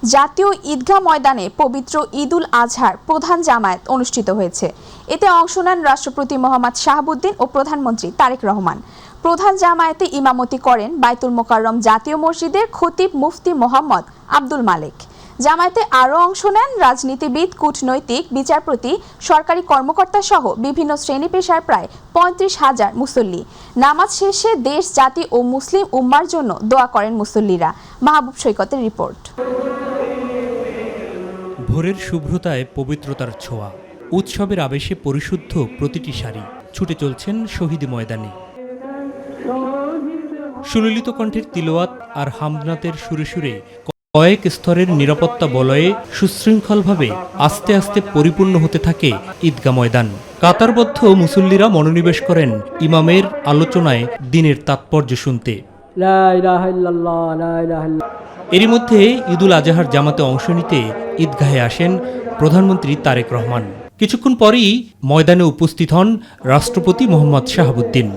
জাতীয় ঈদগাহ ময়দানে পবিত্র ঈদুল আজহার প্রধান জামায়াত অনুষ্ঠিত হয়েছে। এতে অংশ নেন রাষ্ট্রপতি মোহাম্মদ শাহাবুদ্দিন ও প্রধানমন্ত্রী তারেক রহমান। প্রধান জামায়াতে ইমামতি করেন বাইতুল মোকাররম জাতীয় মসজিদের খতিব মুফতি মোহাম্মদ আব্দুল মালেক। জামায়াতে আরও অংশ নেন রাজনীতিবিদ, কূটনৈতিক, বিচারপতি, সরকারি কর্মকর্তা সহ বিভিন্ন শ্রেণী পেশার প্রায় ৩৫,০০০ মুসল্লি। নামাজ শেষে দেশ, জাতি ও মুসলিম উম্মার জন্য দোয়া করেন মুসল্লিরা। মাহবুব সৈকতের রিপোর্ট। ভোরের শুভ্রতায় পবিত্রতার ছোঁয়া, উৎসবের আবেশে পরিশুদ্ধ প্রতিটি সারি। ছুটে চলছেন শহীদ ময়দানে। সুললিত কণ্ঠের তিলাওয়াত আর হামদনাতের সুরে সুরে কয়েক স্তরের নিরাপত্তা বলয়ে সুশৃঙ্খলভাবে আস্তে আস্তে পরিপূর্ণ হতে থাকে ঈদগাহ ময়দান। কাতারবদ্ধ মুসল্লিরা মনোনিবেশ করেন ইমামের আলোচনায় দিনের তাৎপর্য শুনতে। এরই মধ্যে ঈদুল আজহার জামাতে অংশ নিতে ঈদগাহে আসেন প্রধানমন্ত্রী তারেক রহমান। কিছুক্ষণ পরেই ময়দানে উপস্থিত হন রাষ্ট্রপতি মোহাম্মদ শাহাবুদ্দিন।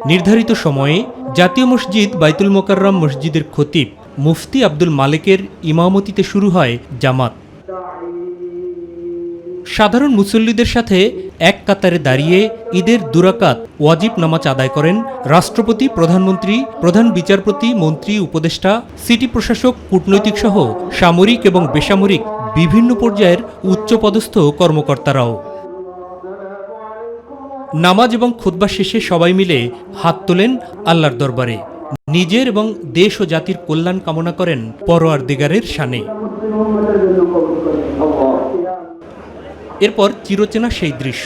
নির্ধারিত সময়ে জাতীয় মসজিদ বাইতুল মোকাররম মসজিদের খতিব মুফতি আব্দুল মালেকের ইমামতিতে শুরু হয় জামাত। সাধারণ মুসল্লিদের সাথে এক কাতারে দাঁড়িয়ে ঈদের দুরাকাত ওয়াজিব নামাজ আদায় করেন রাষ্ট্রপতি, প্রধানমন্ত্রী, প্রধান বিচারপতি, মন্ত্রী, উপদেষ্টা, সিটি প্রশাসক, কূটনৈতিক সহ সামরিক এবং বেসামরিক বিভিন্ন পর্যায়ের উচ্চপদস্থ কর্মকর্তারাও। নামাজ এবং খুতবা শেষে সবাই মিলে হাত তোলেন আল্লাহর দরবারে। নিজের এবং দেশ ও জাতির কল্যাণ কামনা করেন পরওয়ারদিগারের শানে। এরপর চিরচেনা সেই দৃশ্য।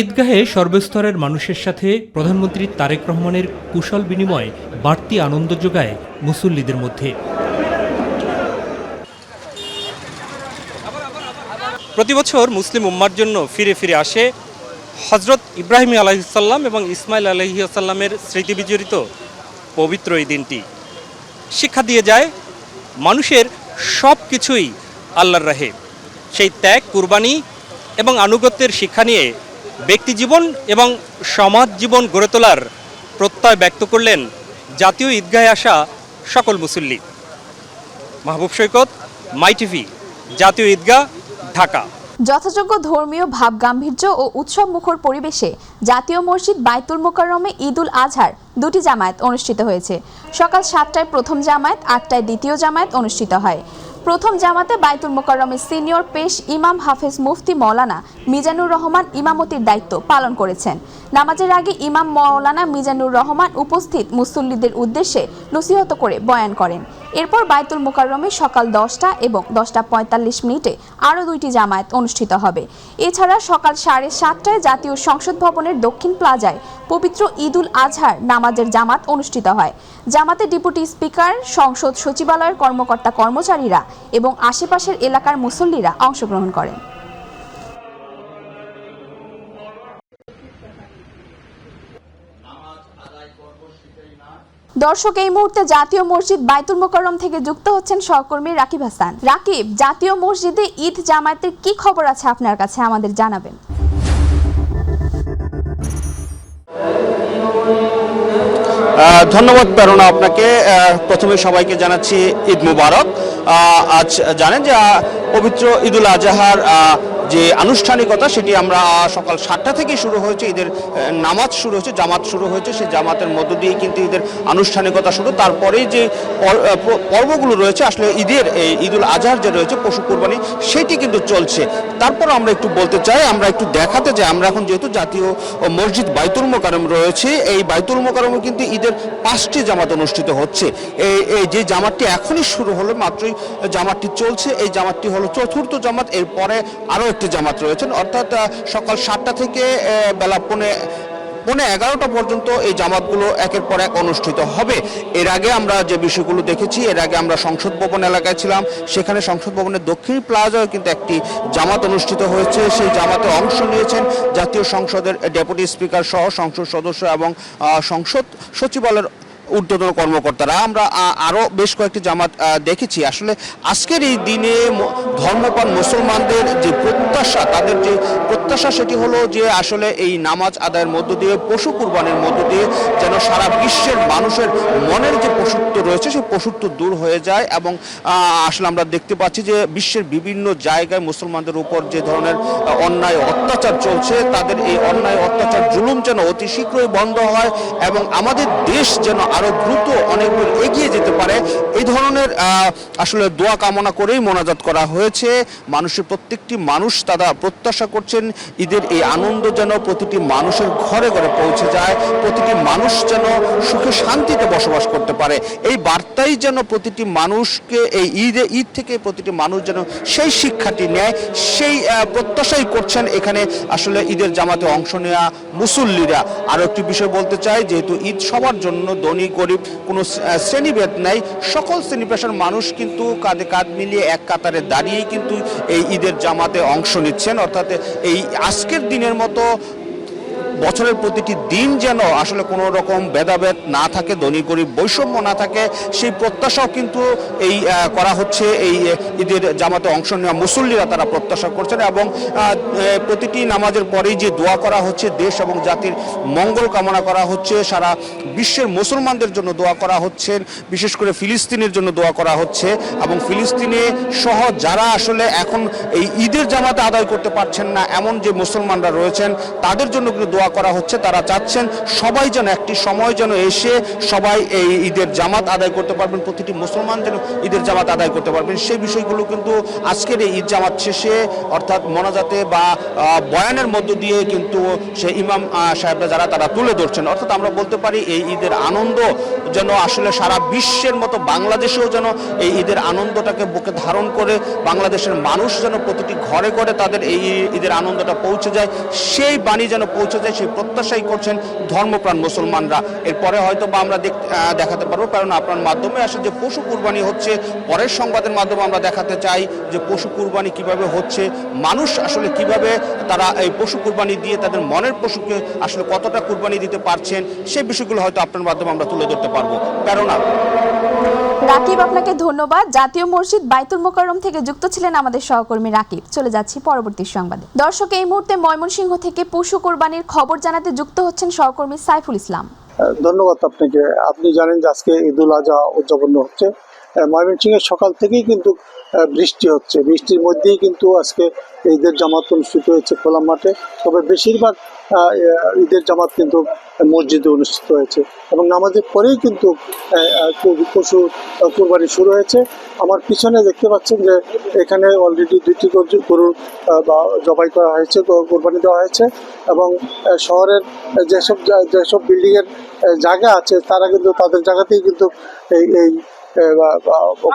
ঈদগাহে সর্বস্তরের মানুষের সাথে প্রধানমন্ত্রী তারেক রহমানের কুশল বিনিময় বাড়তি আনন্দ যোগায় মুসল্লিদের মধ্যে। প্রতিবছর মুসলিম উম্মার জন্য ফিরে ফিরে আসে হজরত ইব্রাহিম আলাইহিসসালাম এবং ইসমাইল আলাইহিসসালামের স্মৃতি বিজড়িত পবিত্র এই দিনটি। শিক্ষা দিয়ে যায় মানুষের সব কিছুই আল্লাহর রাহে। সেই ত্যাগ, কুরবানি এবং আনুগত্যের শিক্ষা নিয়ে ব্যক্তি জীবন এবং সমাজ জীবন গড়ে তোলার প্রত্যয় ব্যক্ত করলেন জাতীয় ঈদগাহে আসা সকল মুসল্লি। মাহবুব সৈকত, মাই টিভি, জাতীয় ঈদগাহ, ঢাকা। যথাযোগ্য ধর্মীয় ভাবগাম্ভীর্য ও উৎসব মুখর পরিবেশে জাতীয় মসজিদ বাইতুল মোকাররমে ঈদুল আজহার দুটি জামায়াত অনুষ্ঠিত হয়েছে। সকাল 7টায় প্রথম জামায়াত, 8টায় দ্বিতীয় জামায়াত অনুষ্ঠিত হয়। প্রথম জামাতে বাইতুল মোকাররমের সিনিয়র পেশ ইমাম হাফেজ মুফতি মৌলানা মিজানুর রহমান ইমামতির দায়িত্ব পালন করেছেন। নামাজের আগে ইমাম মৌলানা মিজানুর রহমান উপস্থিত মুসল্লিদের উদ্দেশ্যে নসিহত করে বয়ান করেন। এরপর বাইতুল মোকাররমে সকাল 10টা এবং 10:45 আরও দুইটি জামায়াত অনুষ্ঠিত হবে। এছাড়া সকাল 7:30টায় জাতীয় সংসদ ভবনের দক্ষিণ প্লাজায় পবিত্র ঈদুল আজহার নামাজের জামাত অনুষ্ঠিত হয়। জামাতে ডেপুটি স্পিকার, সংসদ সচিবালয়ের কর্মকর্তা কর্মচারীরা এবং আশেপাশের এলাকার মুসল্লিরা অংশগ্রহণ করেন। দর্শক, এই মুহূর্তে জাতীয় মসজিদ বাইতুল মোকাররম থেকে যুক্ত হচ্ছেন সহকর্মী রাকিব হাসান। রাকিব, জাতীয় মসজিদে ঈদ জামায়াতের কি খবর আছে আপনার কাছে, আমাদের জানাবেন। ধন্যবাদ প্রেরণা আপনাকে। প্রথমে সবাইকে জানাচ্ছি ঈদ মুবারক। আজ জানেন যে পবিত্র ঈদুল আজহার যে আনুষ্ঠানিকতা সেটি আমরা সকাল 7টা থেকে শুরু হয়েছে। ঈদের নামাজ শুরু হয়েছে, জামাত শুরু হয়েছে। সেই জামাতের মধ্য দিয়ে কিন্তু ঈদের আনুষ্ঠানিকতা শুরু। তারপরেই যে পর্বগুলো রয়েছে, আসলে ঈদের এই ঈদুল আজহার যে রয়েছে পশু কুরবানি, সেটি কিন্তু চলছে। তারপর আমরা একটু বলতে চাই, আমরা একটু দেখাতে চাই, আমরা এখন যেহেতু জাতীয় মসজিদ বাইতুল মোকাররম রয়েছে, এই বাইতুল মোকাররমে কিন্তু ঈদের 5টি জামাত অনুষ্ঠিত হচ্ছে। এই যে জামাতটি এখনই শুরু হলো, মাত্রই জামাতটি চলছে। এই জামাতটি হলো চতুর্থ জামাত। এরপরে আরও একটি জামাত রয়েছেন, অর্থাৎ সকাল 7টা থেকে বেলা পৌনে 11টা পর্যন্ত এই জামাতগুলো একের পর এক অনুষ্ঠিত হবে। এর আগে আমরা যে বিষয়গুলো দেখেছি, এর আগে আমরা সংসদ ভবন এলাকায় ছিলাম, সেখানে সংসদ ভবনের দক্ষিণ প্লাজায় কিন্তু একটি জামাত অনুষ্ঠিত হয়েছে। সেই জামাতে অংশ নিয়েছেন জাতীয় সংসদের ডেপুটি স্পিকার সহ সংসদ সদস্য এবং সংসদ সচিবালয়ের ঊর্ধ্বতন কর্মকর্তারা। আমরা আরও বেশ কয়েকটি জামাত দেখেছি। আসলে আজকের এই দিনে ধর্মপ্রাণ মুসলমানদের যে প্রত্যাশা, তাদের যে প্রত্যাশা সেটি হলো যে আসলে এই নামাজ আদায়ের মধ্য দিয়ে, পশু কুরবানির মধ্য দিয়ে যেন সারা বিশ্বের মানুষের মনের যে পশুত্ব রয়েছে সেই পশুত্ব দূর হয়ে যায়। এবং আসলে আমরা দেখতে পাচ্ছি যে বিশ্বের বিভিন্ন জায়গায় মুসলমানদের উপর যে ধরনের অন্যায় অত্যাচার চলছে, তাদের এই অন্যায় অত্যাচার জুলুম যেন অতি শীঘ্রই বন্ধ হয় এবং আমাদের দেশ যেন আরো দ্রুত অনেক দূর এগিয়ে যেতে পারে, এই ধরনের আসলে দোয়া কামনা করেই মোনাজাত করা হয়েছে। মানুষের প্রত্যেকটি মানুষ তারা প্রত্যাশা করছেন ঈদের এই আনন্দ যেন প্রতিটি মানুষের ঘরে ঘরে পৌঁছে যায়, প্রতিটি মানুষ যেন সুখে শান্তিতে বসবাস করতে পারে। এই বার্তাই যেন প্রতিটি মানুষকে এই ঈদ থেকে প্রতিটি মানুষ যেন সেই শিক্ষাটি নেয়, সেই প্রত্যাশাই করছেন এখানে আসলে ঈদের জামাতে অংশ নেওয়া মুসল্লিরা। আরও একটি বিষয় বলতে চাই, যেহেতু ঈদ সবার জন্য, ধনী গরিব কোনো শ্রেণীভেদ নাই, সকল শ্রেণী পেশার মানুষ কিন্তু কাঁধে কাঁধ মিলিয়ে এক কাতারে দাঁড়িয়েই কিন্তু এই ঈদের জামাতে অংশ নিচ্ছেন। অর্থাৎ এই আজকের দিনের মতো বছরের প্রতিটি দিন যেন আসলে কোনো রকম ভেদাভেদ না থাকে, ধনী গরিব বৈষম্য না থাকে, সেই প্রত্যাশাও কিন্তু এই করা হচ্ছে। এই ঈদের জামাতে অংশ নেওয়া মুসল্লিরা তারা প্রত্যাশা করছেন এবং প্রতিটি নামাজের পরেই যে দোয়া করা হচ্ছে, দেশ এবং জাতির মঙ্গল কামনা করা হচ্ছে, সারা বিশ্বের মুসলমানদের জন্য দোয়া করা হচ্ছে, বিশেষ করে ফিলিস্তিনের জন্য দোয়া করা হচ্ছে এবং ফিলিস্তিনে সহ যারা আসলে এখন এই ঈদের জামাতে আদায় করতে পারছেন না এমন যে মুসলমানরা রয়েছেন, তাদের জন্য কিন্তু দোয়া করা হচ্ছে। তারা চাচ্ছেন সবাই যেন একটি সময় যেন এসে সবাই এই ঈদের জামাত আদায় করতে পারবেন, প্রতিটি মুসলমান যেন ঈদের জামাত আদায় করতে পারবেন। সেই বিষয়গুলো কিন্তু আজকের এই ঈদ জামাত শেষে অর্থাৎ মোনাজাতে বা বয়ানের মধ্য দিয়ে কিন্তু সেই ইমাম সাহেবরা যারা তারা তুলে ধরছেন। অর্থাৎ আমরা বলতে পারি এই ঈদের আনন্দ যেন আসলে সারা বিশ্বের মতো বাংলাদেশেও যেন এই ঈদের আনন্দটাকে বুকে ধারণ করে বাংলাদেশের মানুষ যেন প্রতিটি ঘরে ঘরে তাদের এই ঈদের আনন্দটা পৌঁছে যায়, সেই বাণী যেন পৌঁছে যায়, সেই প্রত্যাশাই করছেন ধর্মপ্রাণ মুসলমানরা। এরপরে হয়তো বা আমরা দেখাতে পারবো, কারণ আপনার মাধ্যমে আসলে যে পশু কুরবানি হচ্ছে, পরের সংবাদের মাধ্যমে আমরা দেখাতে চাই যে পশু কুরবানি কিভাবে হচ্ছে, মানুষ আসলে কিভাবে তারা এই পশু কুরবানি দিয়ে তাদের মনের পশুকে আসলে কতটা কুরবানি দিতে পারছেন, সেই বিষয়গুলো হয়তো আপনার মাধ্যমে আমরা তুলে ধরতে পারবো। কেননা রাকিব, আপনাকে ধন্যবাদ। জাতীয় মসজিদ বাইতুল মোকাররম থেকে যুক্ত ছিলেন আমাদের সহকর্মী রাকিব। চলে যাচ্ছি পরবর্তী সংবাদে। দর্শক, এই মুহূর্তে ময়মনসিংহ থেকে পশু কোরবানির খবর জানাতে যুক্ত হচ্ছেন সহকর্মী সাইফুল ইসলাম। ধন্যবাদ আপনাকে। আপনি জানেন যে আজকে ঈদুল আজহা উদযাপন হচ্ছে। ময়মনসিংহের সকাল থেকেই কিন্তু বৃষ্টি হচ্ছে, বৃষ্টির মধ্যেই কিন্তু আজকে ঈদের জামাত অনুষ্ঠিত হয়েছে খোলা মাঠে। তবে বেশিরভাগ ঈদের জামাত কিন্তু মসজিদে অনুষ্ঠিত হয়েছে এবং নামাজের পরেই কিন্তু পশু কুরবানি শুরু হয়েছে। আমার পিছনে দেখতে পাচ্ছেন যে এখানে অলরেডি 2টি গরু জবাই করা হয়েছে, কোরবানি দেওয়া হয়েছে এবং শহরের যেসব বিল্ডিংয়ের জায়গা আছে তারা কিন্তু তাদের জায়গাতেই কিন্তু এই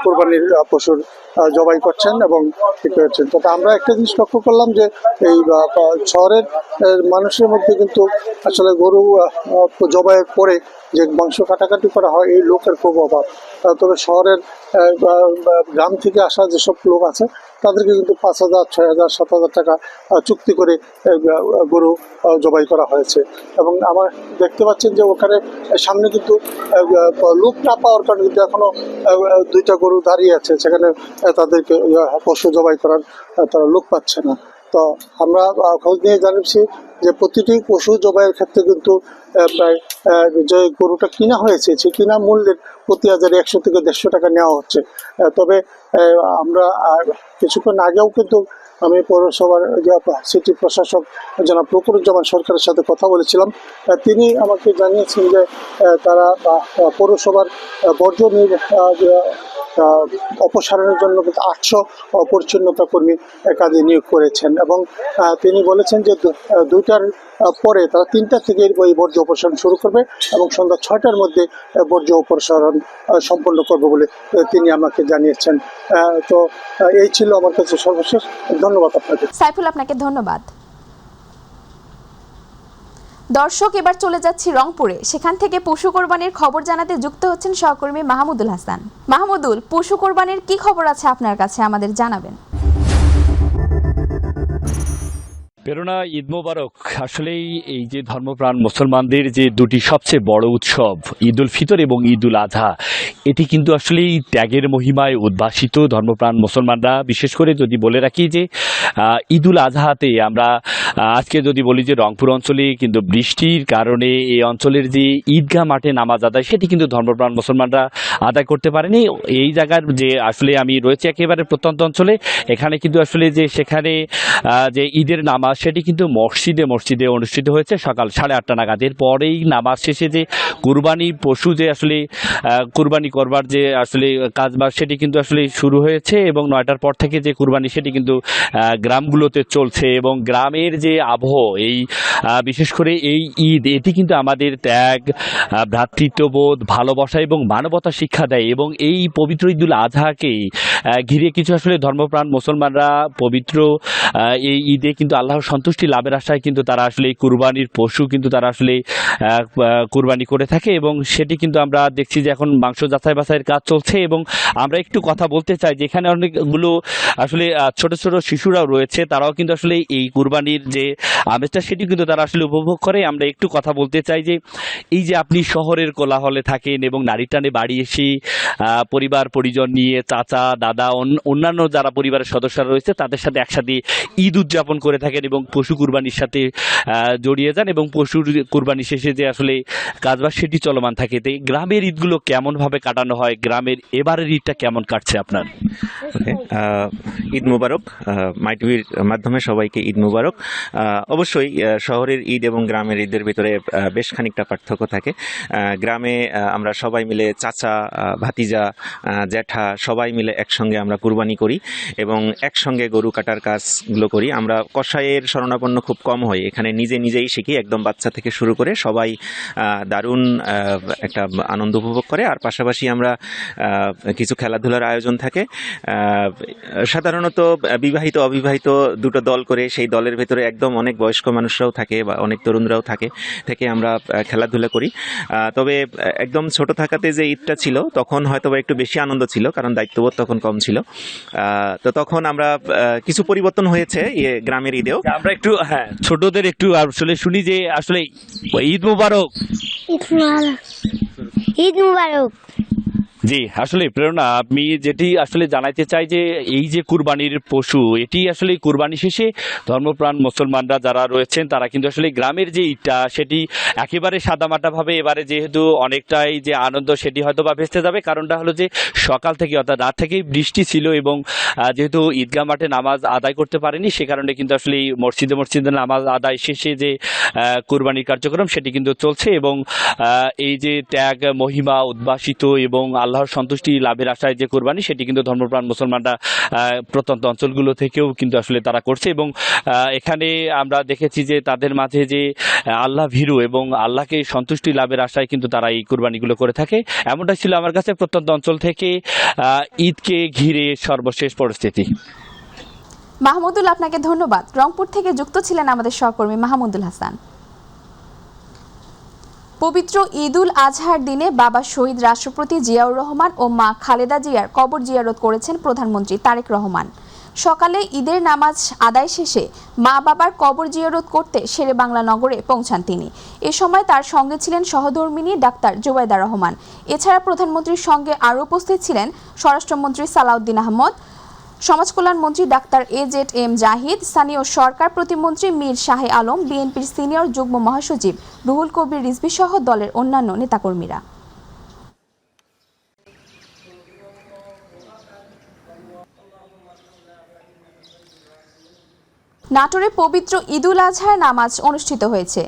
কোরবানির পশুর জবাই করছেন এবং ঠিক করছেন। তবে আমরা একটা জিনিস লক্ষ্য করলাম যে এই শহরের মানুষের মধ্যে কিন্তু আসলে গরু জবাইয়ের পরে যে মাংস কাটাকাটি করা হয় এই লোকের খুব অভাব। তবে শহরের গ্রাম থেকে আসা যেসব লোক আছে তাদেরকে কিন্তু 5,000, 6,000, 7,000 টাকা চুক্তি করে গরু জবাই করা হয়েছে এবং আমার দেখতে পাচ্ছেন যে ওখানে সামনে কিন্তু লোক না পাওয়ার কারণে কিন্তু এখনো 2টা গরু দাঁড়িয়ে আছে, সেখানে তাদেরকে পশু জবাই করার তারা লোক পাচ্ছে না। তো আমরা খোঁজ নিয়ে জানিয়েছি যে প্রতিটি পশু জবাইয়ের ক্ষেত্রে কিন্তু প্রায় যে গরুটা কিনা হয়েছে সেই কিনা মূল্যের প্রতি হাজারে 100 থেকে 150 টাকা নেওয়া হচ্ছে। তবে আমরা কিছুক্ষণ আগেও কিন্তু আমি পৌরসভার সিটি প্রশাসক জনাব ফখরুজ্জামান সরকারের সাথে কথা বলেছিলাম। তিনি আমাকে জানিয়েছেন যে তারা পৌরসভার বর্জ্য অপসারণের জন্য কিন্তু 800 পরিচ্ছন্নতা কর্মী কাজে নিয়োগ করেছেন এবং তিনি বলেছেন যে 2টার পরে তারা 3টা থেকে এই বর্জ্য অপসারণ শুরু করবে এবং সন্ধ্যা 6টার মধ্যে বর্জ্য অপসারণ সম্পন্ন করবে বলে তিনি আমাকে জানিয়েছেন। তো এই ছিল আমার কাছে সর্বশেষ। ধন্যবাদ আপনাকে। সাইফুল, আপনাকে ধন্যবাদ। দর্শক, এবার চলে যাচ্ছি রংপুরে। সেখান থেকে পশু কোরবানির খবর জানাতে যুক্ত হচ্ছেন সহকর্মী মাহমুদুল হাসান। মাহমুদুল, পশু কোরবানির কি খবর আছে আপনার কাছে, আমাদের জানাবেন। প্রেরণা, ঈদ মোবারক। আসলেই এই যে ধর্মপ্রাণ মুসলমানদের যে দুটি সবচেয়ে বড় উৎসব ঈদ উল ফিতর এবং ঈদ উল আজহা, এটি কিন্তু আসলেই ত্যাগের মহিমায় উদ্ভাসিত। ধর্মপ্রাণ মুসলমানরা বিশেষ করে যদি বলে রাখি যে ঈদ উল আজহাতে আমরা আজকে যদি বলি যে রংপুর অঞ্চলে কিন্তু বৃষ্টির কারণে এই অঞ্চলের যে ঈদগাহ মাঠে নামাজ আদায় সেটি কিন্তু ধর্মপ্রাণ মুসলমানরা আদায় করতে পারেনি। এই জায়গার যে আসলে আমি রয়েছে একেবারে প্রত্যন্ত অঞ্চলে, এখানে কিন্তু আসলে যে সেখানে যে ঈদের নামাজ সেটি কিন্তু মসজিদে অনুষ্ঠিত হয়েছে সকাল 8:30 নাগাদ। এরপরেই নামাজ শেষে যে কুরবানি পশু যে আসলে কুরবানি করবার যে আসলে কাজবাজ সেটি কিন্তু আসলে শুরু হয়েছে এবং 9টার পর থেকে যে কুরবানি সেটি কিন্তু গ্রামগুলোতে চলছে। এবং গ্রামের যে আবহ এই বিশেষ করে এই ঈদ, এটি কিন্তু আমাদের ত্যাগ, ভ্রাতৃত্ববোধ, ভালোবাসা এবং মানবতা শিক্ষা দেয়। এবং এই পবিত্র ঈদ উল আজহাকে ঘিরে কিছু আসলে ধর্মপ্রাণ মুসলমানরা পবিত্র এই ঈদে কিন্তু আল্লাহর সন্তুষ্টি লাভের আশায় কিন্তু তারা আসলে এই কুরবানির পশু কিন্তু তারা আসলে কুরবানি করে থাকে। এবং সেটি কিন্তু আমরা দেখছি যে এখন মাংস যাচাই বাছাইয়ের কাজ চলছে। এবং আমরা একটু কথা বলতে চাই যে এখানে অনেকগুলো আসলে ছোট ছোট শিশুরাও রয়েছে, তারাও কিন্তু আসলে এই কুরবানির যে আমেজটা সেটি কিন্তু তারা আসলে উপভোগ করে। আমরা একটু কথা বলতে চাই যে এই যে আপনি শহরের কোলাহলে থাকেন এবং নারী টানে বাড়ি এসে পরিবার পরিজন নিয়ে চাচা দাদা অন্যান্য যারা পরিবারের সদস্যরা রয়েছে তাদের সাথে একসাথে ঈদ উদযাপন করে থাকেন এবং পশু কুরবানির সাথে জড়িয়ে যান এবং পশুর কুরবানি শেষে যে আসলে কাজবাজ সেটি চলমান থাকে। তো গ্রামের ঈদগুলো কেমনভাবে কাটানো হয়, গ্রামের এবারের ঈদটা কেমন কাটছে আপনার? ঈদ মুবারক। মাই টিভির মাধ্যমে সবাইকে ঈদ মুবারক। অবশ্যই শহরের ঈদ এবং গ্রামের ঈদের ভিতরে বেশ খানিকটা পার্থক্য থাকে। গ্রামে আমরা সবাই মিলে চাচা, ভাতিজা, জ্যাঠা সবাই মিলে একসঙ্গে আমরা কুরবানি করি এবং একসঙ্গে গরু কাটার কাজগুলো করি। আমরা কসাইয়ের শরণাপন্ন খুব কম হয়, এখানে নিজেই শিখি, একদম বাচ্চা থেকে শুরু করে সবাই দারুণ একটা আনন্দ উপভোগ করে। আর পাশাপাশি আমরা কিছু খেলাধুলার আয়োজন থাকে। সাধারণত বিবাহিত অবিবাহিত দুটো দল করে, সেই দলের ভেতরে একদম অনেক বয়স্ক মানুষরাও থাকে বা অনেক তরুণরাও থেকে আমরা খেলাধুলা করি। তবে একদম ছোট থাকাতে যে ঈদটা ছিল তখন হয়তো বা একটু বেশি আনন্দ ছিল, কারণ দায়িত্ববোধ তখন কম ছিল। তো তখন আমরা কিছু পরিবর্তন হয়েছে গ্রামের ঈদেও। আমরা একটু ছোটদের একটু আসলে শুনি যে আসলে ঈদ মুবারক। ঈদ মুবারক। ঈদ মুবারক। জি, আসলে প্রেরণা, আমি যেটি আসলে জানাইতে চাই যে এই যে কুরবানির পশু, এটি আসলে কুরবানি শেষে ধর্মপ্রাণ মুসলমানরা যারা রয়েছেন তারা কিন্তু আসলে গ্রামের যে ঈদটা সেটি একেবারে সাদামাটাভাবে এবারে যেহেতু অনেকটাই যে আনন্দ সেটি হয়তো বা ভেস্তে যাবে। কারণটা হলো যে সকাল থেকে অর্থাৎ রাত থেকেই বৃষ্টি ছিল এবং যেহেতু ঈদগাহ মাঠে নামাজ আদায় করতে পারেনি সে কারণে কিন্তু আসলে মসজিদে নামাজ আদায় শেষে যে কুরবানির কার্যক্রম সেটি কিন্তু চলছে। এবং এই যে ত্যাগ মহিমা উদ্ভাসিত এবং আল্লাহর সন্তুষ্টি লাভের আশায় যে কোরবানি সেটি কিন্তু ধর্মপ্রাণ মুসলমানরা প্রত্যন্ত অঞ্চলগুলো থেকেও কিন্তু আসলে তারা করছে। এবং এখানে আমরা দেখেছি যে তাদের মাঝে যে আল্লাহ ভীরু এবং আল্লাহকে সন্তুষ্টি লাভের আশায় কিন্তু তারা এই কোরবানিগুলো করে থাকে। এমনটাই ছিল আমার কাছে প্রত্যন্ত অঞ্চল থেকে ঈদকে ঘিরে সর্বশেষ পরিস্থিতি। মাহমুদুল, আপনাকে ধন্যবাদ। রংপুর থেকে যুক্ত ছিলেন আমাদের সহকর্মী মাহমুদুল হাসান। পবিত্র ঈদ উল আজহার দিনে বাবা শহীদ রাষ্ট্রপতি জিয়াউর রহমান ও মা খালেদা জিয়ার কবর জিয়ারত করেছেন প্রধানমন্ত্রী তারেক রহমান। সকালে ঈদের নামাজ আদায় শেষে মা বাবার কবর জিয়ারত করতে শেরেবাংলা নগরে পৌঁছান তিনি। এ সময় তার সঙ্গে ছিলেন সহধর্মিণী ডাক্তার জুবাইদা রহমান। এছাড়া প্রধানমন্ত্রীর সঙ্গে আরও উপস্থিত ছিলেন স্বরাষ্ট্রমন্ত্রী সালাউদ্দিন আহমদ, সমাজকল্যাণমন্ত্রী ডাক্তার এজেড জাহিদ, স্থানীয় সরকার প্রতিমন্ত্রী মীর শাহে আলম, বিএনপির সিনিয়র যুগ্ম মহাসচিব রুহুল কবির রিজভী সহ দলের অন্যান্য নেতাকর্মীরা। নাটোরে পবিত্র ঈদ উল আজহার নামাজ অনুষ্ঠিত হয়েছে।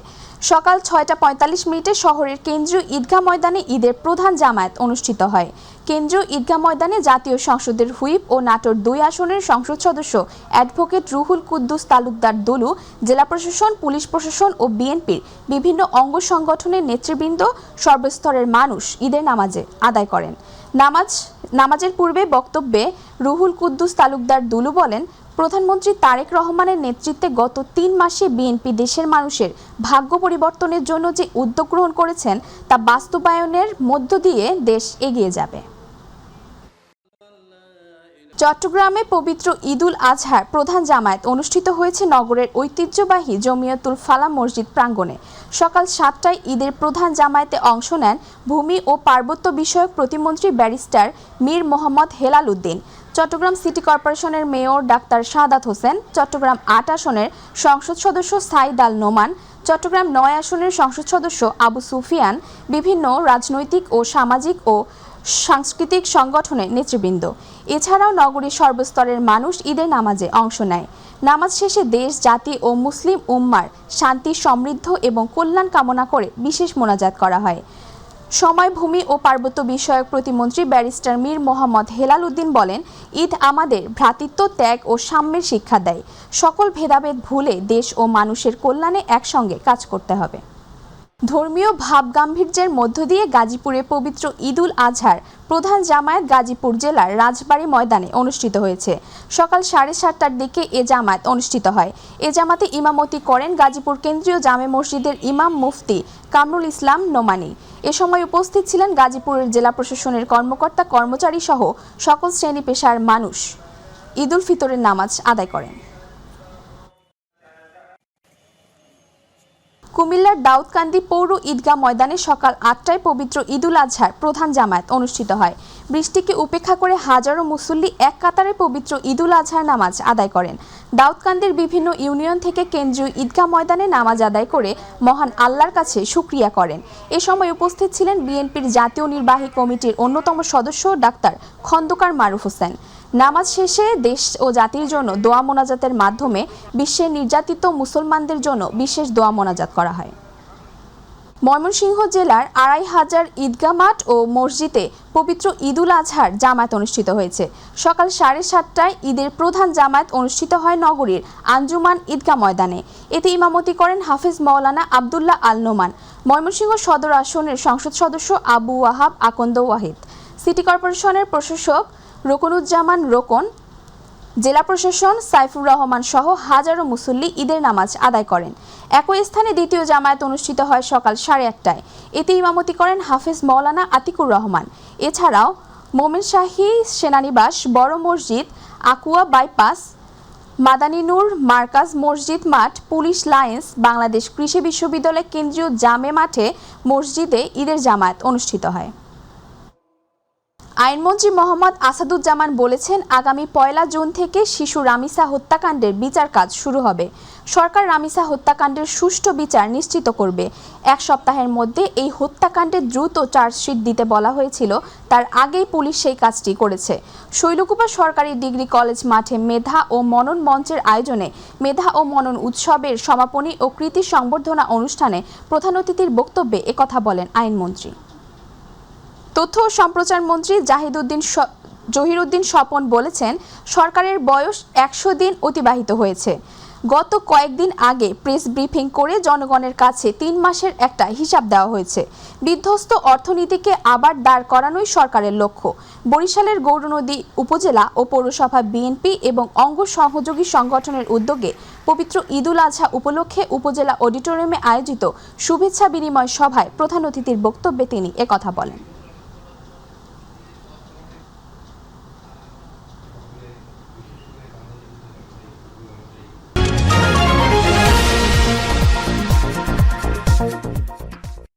সকাল 6:45 শহরের কেন্দ্রীয় ঈদগাহ ময়দানে ঈদের প্রধান জামায়াত অনুষ্ঠিত হয়। কেন্দ্রীয় ঈদগাহ ময়দানে জাতীয় সংসদের হুইপ ও নাটোর 2 আসনের সংসদ সদস্য অ্যাডভোকেট রুহুল কুদ্দুস তালুকদার দুলু, জেলা প্রশাসন, পুলিশ প্রশাসন ও বিএনপির বিভিন্ন অঙ্গ সংগঠনের নেতৃবৃন্দ, সর্বস্তরের মানুষ ঈদের নামাজে আদায় করেন। নামাজের পূর্বে বক্তব্যে রুহুল কুদ্দুস তালুকদার দুলু বলেন, প্রধানমন্ত্রী তারেক রহমানের নেতৃত্বে গত 3 মাসে বিএনপি দেশের মানুষের ভাগ্য পরিবর্তনের জন্য যে উদ্যোগ গ্রহণ করেছেন তা বাস্তবায়নের মধ্য দিয়ে দেশ এগিয়ে যাবে। চট্টগ্রামে পবিত্র ঈদুল আজহার প্রধান জামায়াত অনুষ্ঠিত হয়েছে নগরের ঐতিহ্যবাহী জমিয়তুল ফালাহ মসজিদ প্রাঙ্গণে। সকাল 7টায় ঈদের প্রধান জামায়াতে অংশ নেন ভূমি ও পার্বত্য বিষয়ক প্রতিমন্ত্রী ব্যারিস্টার মীর মোহাম্মদ হেলাল উদ্দিন, চট্টগ্রাম সিটি কর্পোরেশনের মেয়র ডাক্তার শাহাদাত হোসেন, চট্টগ্রাম 8 আসনের সংসদ সদস্য সাইদ আল নোমান, চট্টগ্রাম 9 আসনের সংসদ সদস্য আবু সুফিয়ান, বিভিন্ন রাজনৈতিক ও সামাজিক ও সাংস্কৃতিক সংগঠনের নেতৃবৃন্দ। এছাড়াও নগরীর সর্বস্তরের মানুষ ঈদের নামাজে অংশ নেয়। নামাজ শেষে দেশ, জাতি ও মুসলিম উম্মার শান্তি, সমৃদ্ধ এবং কল্যাণ কামনা করে বিশেষ মোনাজাত করা হয়। সময়, ভূমি ও পার্বত্য বিষয়ক প্রতিমন্ত্রী ব্যারিস্টার মীর মোহাম্মদ হেলাল উদ্দিন বলেন, ঈদ আমাদের ভ্রাতৃত্ব, ত্যাগ ও সাম্যের শিক্ষা দেয়। সকল ভেদাভেদ ভুলে দেশ ও মানুষের কল্যাণে একসঙ্গে কাজ করতে হবে। ধর্মীয় ভাবগাম্ভীর্যের মধ্য দিয়ে গাজীপুরে পবিত্র ঈদুল আজহার প্রধান জামায়াত গাজীপুর জেলার রাজবাড়ী ময়দানে অনুষ্ঠিত হয়েছে। সকাল 7:30টার দিকে এ জামায়াত অনুষ্ঠিত হয়। এ জামাতে ইমামতি করেন গাজীপুর কেন্দ্রীয় জামে মসজিদের ইমাম মুফতি কামরুল ইসলাম নোমানী। এ সময় উপস্থিত ছিলেন গাজীপুরের জেলা প্রশাসনের কর্মকর্তা, কর্মচারী সহ সকল শ্রেণী পেশার মানুষ ঈদুল ফিতরের নামাজ আদায় করেন। কুমিল্লার দাউদকান্দি পৌর ঈদগাহ ময়দানে সকাল 8টায় পবিত্র ঈদুল আজহার প্রধান জামায়াত অনুষ্ঠিত হয়। বৃষ্টিকে উপেক্ষা করে হাজারো মুসল্লি এক কাতারে পবিত্র ঈদুল আজহার নামাজ আদায় করেন। দাউদকান্দির বিভিন্ন ইউনিয়ন থেকে কেন্দ্রীয় ঈদগাহ ময়দানে নামাজ আদায় করে মহান আল্লাহর কাছে শুকরিয়া করেন। এ সময় উপস্থিত ছিলেন বিএনপির জাতীয় নির্বাহী কমিটির অন্যতম সদস্য ডাক্তার খন্দকার মারুফ হোসেন। নামাজ শেষে দেশ ও জাতির জন্য দোয়া মোনাজাতের মাধ্যমে বিশ্বের নির্যাতিত মুসলমানদের জন্য বিশেষ দোয়া মোনাজাত করা হয়। ময়মনসিংহ জেলার 2500 ঈদগাহ মাঠ ও মসজিদে পবিত্র ঈদুল আজহার জামায়াত অনুষ্ঠিত হয়েছে। সকাল 7:30টায় ঈদের প্রধান জামায়াত অনুষ্ঠিত হয় নগরীর আঞ্জুমান ঈদগাহ ময়দানে। এতে ইমামতি করেন হাফেজ মাওলানা আবদুল্লাহ আল নোমান, ময়মনসিংহ সদর আসনের সংসদ সদস্য আবু ওয়াহাব আকন্দ ওয়াহিদ, সিটি কর্পোরেশনের প্রশাসক রোকনুজ্জামান রোকন, জেলা প্রশাসন সাইফুর রহমান সহ হাজারো মুসল্লি ঈদের নামাজ আদায় করেন। একই স্থানে দ্বিতীয় জামায়াত অনুষ্ঠিত হয় সকাল 8:30টায়। এতে ইমামতি করেন হাফেজ মাওলানা আতিকুর রহমান। এছাড়াও মোমেনশাহী সেনানিবাস, বড় মসজিদ, আকুয়া বাইপাস, মাদানী নূর মার্কাজ মসজিদ মাঠ, পুলিশ লাইন্স, বাংলাদেশ কৃষি বিশ্ববিদ্যালয় কেন্দ্রীয় জামে মাঠে মসজিদে ঈদের জামায়াত অনুষ্ঠিত হয়। আইনমন্ত্রী মোহাম্মদ আসাদুজ্জামান বলেছেন, আগামী 1 জুন থেকে শিশু রামিসা হত্যাকাণ্ডের বিচার কাজ শুরু হবে। সরকার রামিসা হত্যাকাণ্ডের সুষ্ঠু বিচার নিশ্চিত করবে। 1 সপ্তাহের মধ্যে এই হত্যাকাণ্ডে দ্রুত চার্জশিট দিতে বলা হয়েছিল, তার আগেই পুলিশ সেই কাজটি করেছে। শৈলকুপা সরকারি ডিগ্রি কলেজ মাঠে মেধা ও মনন মঞ্চের আয়োজনে মেধা ও মনন উৎসবের সমাপনী ও কৃতি সংবর্ধনা অনুষ্ঠানে প্রধান অতিথির বক্তব্যে একথা বলেন আইনমন্ত্রী। তথ্য ও সম্প্রচার মন্ত্রী জহিরুদ্দিন স্বপন বলেছেন, সরকারের বয়স 100 দিন অতিবাহিত হয়েছে। গত কয়েকদিন আগে প্রেস ব্রিফিং করে জনগণের কাছে 3 মাসের একটা হিসাব দেওয়া হয়েছে। বিধ্বস্ত অর্থনীতিকে আবার দাঁড় করানোই সরকারের লক্ষ্য। বরিশালের গৌরনদী উপজেলা ও পৌরসভা বিএনপি এবং অঙ্গ সহযোগী সংগঠনের উদ্যোগে পবিত্র ঈদুল আজহা উপলক্ষে উপজেলা অডিটোরিয়ামে আয়োজিত শুভেচ্ছা বিনিময় সভায় প্রধান অতিথির বক্তব্যে তিনি একথা বলেন।